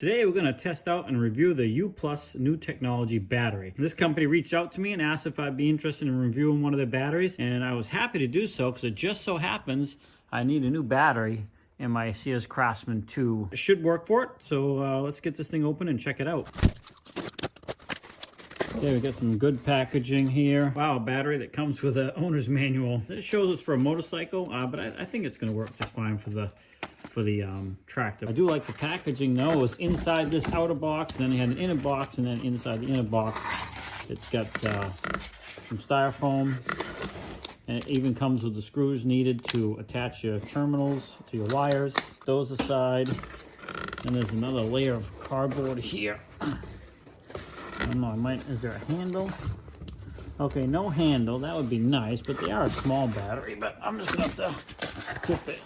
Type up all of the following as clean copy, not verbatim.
Today we're going to test out and review the Uplus new technology battery. This company reached out to me and asked if I'd be interested in reviewing one of their batteries, and I was happy to do so because it just so happens I need a new battery in my Sears Craftsman 2. It should work for it, so let's get this thing open and check it out. Okay, we got some good packaging here. Wow, a battery that comes with an owner's manual. It shows it's for a motorcycle, but I think it's going to work just fine for the tractor. I do like the packaging though. It's inside this outer box, then you had an inner box, and then inside the inner box it's got some styrofoam, and it even comes with the screws needed to attach your terminals to your wires. Those aside, and there's another layer of cardboard here. I don't know, is there a handle? Okay, no handle, that would be nice, but they are a small battery, but I'm just gonna have to tip it.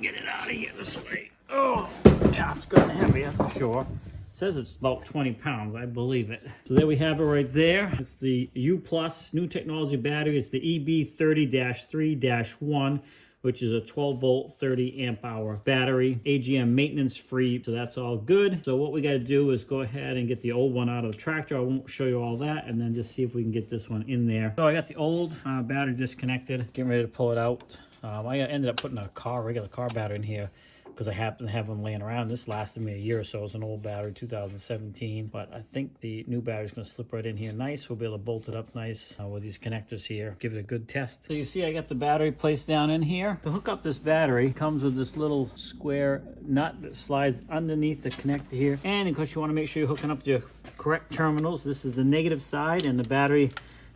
Get it out of here this way. Oh, yeah, it's good and heavy, that's for sure. It says it's about 20 pounds, I believe it. So there we have it right there. It's the Uplus new technology battery. It's the EB30-3-1, which is a 12 volt, 30 amp hour battery, AGM maintenance free. So that's all good. So what we got to do is go ahead and get the old one out of the tractor. I won't show you all that, and then just see if we can get this one in there. So I got the old battery disconnected, getting ready to pull it out. I ended up putting a regular car battery in here because I happen to have them laying around. This lasted me a year or so. It's an old battery, 2017. But I think the new battery is going to slip right in here nice. We'll be able to bolt it up nice with these connectors here. Give it a good test. So you see I got the battery placed down in here. To hook up this battery, it comes with this little square nut that slides underneath the connector here. And of course you want to make sure you're hooking up your correct terminals. This is the negative side, and the battery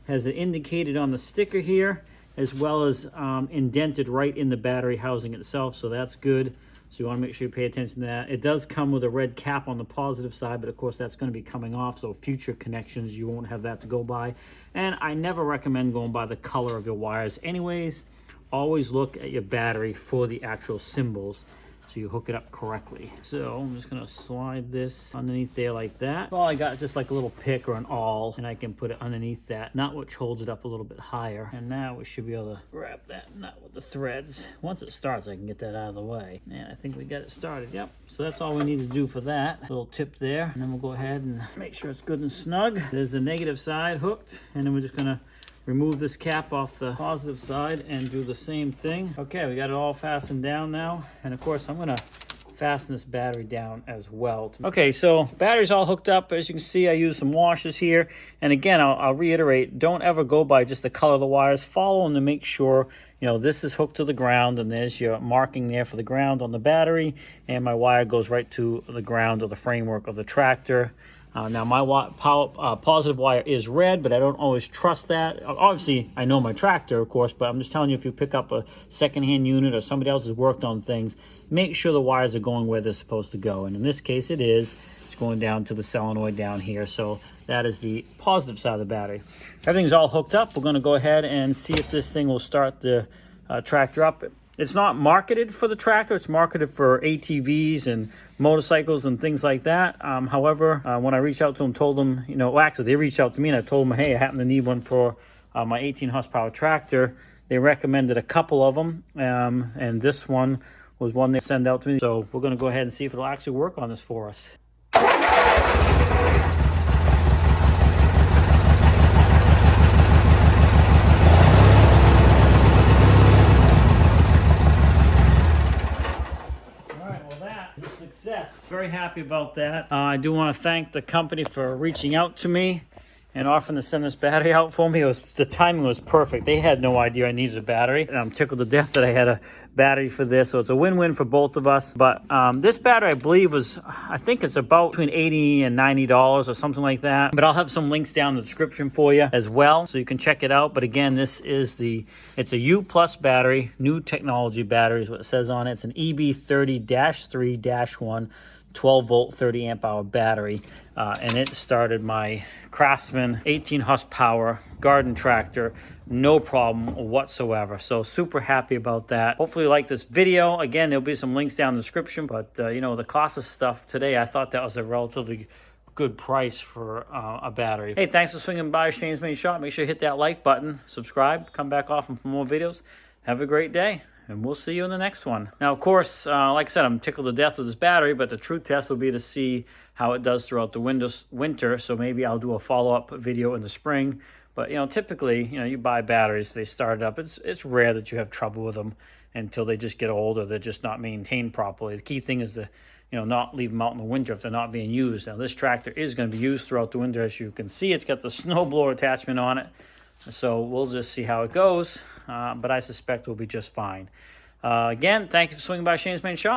has it indicated on the sticker here, as well as indented right in the battery housing itself, so that's good. So you want to make sure you pay attention to that. It does come with a red cap on the positive side, but of course that's going to be coming off, so future connections you won't have that to go by. And I never recommend going by the color of your wires anyways. Always look at your battery for the actual symbols, so you hook it up correctly. So I'm just gonna slide this underneath there like that. All I got is just like a little pick or an awl, and I can put it underneath that nut, which holds it up a little bit higher. And now we should be able to grab that nut with the threads. Once it starts, I can get that out of the way. And I think we got it started, yep. So that's all we need to do for that. Little tip there, and then we'll go ahead and make sure it's good and snug. There's the negative side hooked, and then we're just gonna remove this cap off the positive side and do the same thing. Okay, we got it all fastened down now. And of course, I'm gonna fasten this battery down as well. Okay, so battery's all hooked up. As you can see, I use some washers here. And again, I'll reiterate, don't ever go by just the color of the wires. Follow them to make sure, you know, this is hooked to the ground, and there's your marking there for the ground on the battery. And my wire goes right to the ground of the framework of the tractor. Now my positive wire is red, but I don't always trust that. Obviously, I know my tractor, of course, but I'm just telling you, if you pick up a secondhand unit or somebody else has worked on things, make sure the wires are going where they're supposed to go. And in this case, it is. It's going down to the solenoid down here. So that is the positive side of the battery. Everything's all hooked up. We're going to go ahead and see if this thing will start the tractor up. It's not marketed for the tractor. It's marketed for ATVs and motorcycles and things like that. However, when I reached out to them, told them, you know, well, actually they reached out to me and I told them, hey, I happen to need one for my 18 horsepower tractor. They recommended a couple of them, and this one was one they sent out to me. So we're going to go ahead and see if it'll actually work on this for us. Success. Very happy about that. I do want to thank the company for reaching out to me and offering to send this battery out for me. The timing was perfect. They had no idea I needed a battery. And I'm tickled to death that I had a battery for this. So it's a win-win for both of us. But this battery, I believe, I think it's about between $80 and $90 or something like that. But I'll have some links down in the description for you as well, so you can check it out. But again, it's a Uplus battery, new technology battery is what it says on it. It's an EB30-3-1. 12 volt 30 amp hour battery, and it started my Craftsman 18 horsepower garden tractor, no problem whatsoever. So super happy about that. Hopefully you like this video. Again, there'll be some links down in the description, but you know, the cost of stuff today, I thought that was a relatively good price for a battery. Hey, thanks for swinging by Shane's Mini Shop. Make sure you hit that like button, subscribe, come back often for more videos. Have a great day. and we'll see you in the next one. Now, of course, like I said, I'm tickled to death with this battery, but the true test will be to see how it does throughout the winter. So maybe I'll do a follow-up video in the spring. But, typically, you buy batteries, they start up. It's rare that you have trouble with them until they just get old or they're just not maintained properly. The key thing is to, not leave them out in the winter if they're not being used. Now, this tractor is going to be used throughout the winter. As you can see, it's got the snowblower attachment on it. So we'll just see how it goes. But I suspect we'll be just fine. Again, thank you for swinging by Shane's Main Shop.